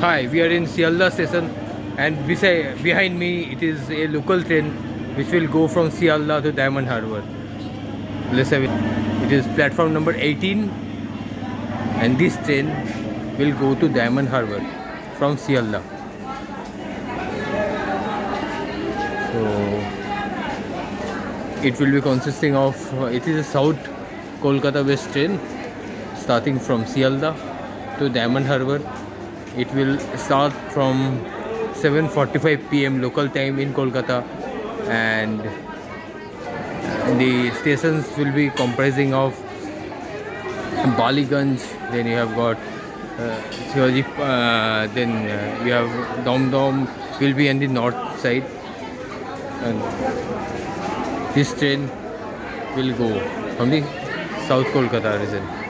Hi, we are in Sealdah station, and behind me it is a local train which will go from Sealdah to Diamond Harbour. Let's have it. It is platform number 18, and this train will go to Diamond Harbour from Sealdah. So it will be consisting of it is a South Kolkata based train starting from Sealdah to Diamond Harbour. It will start from 7:45 p.m. local time in Kolkata, and the stations will be comprising of Baliganj. Then you have got Shivaji, then we have Dom Dom will be on the north side, and this train will go from the South Kolkata region.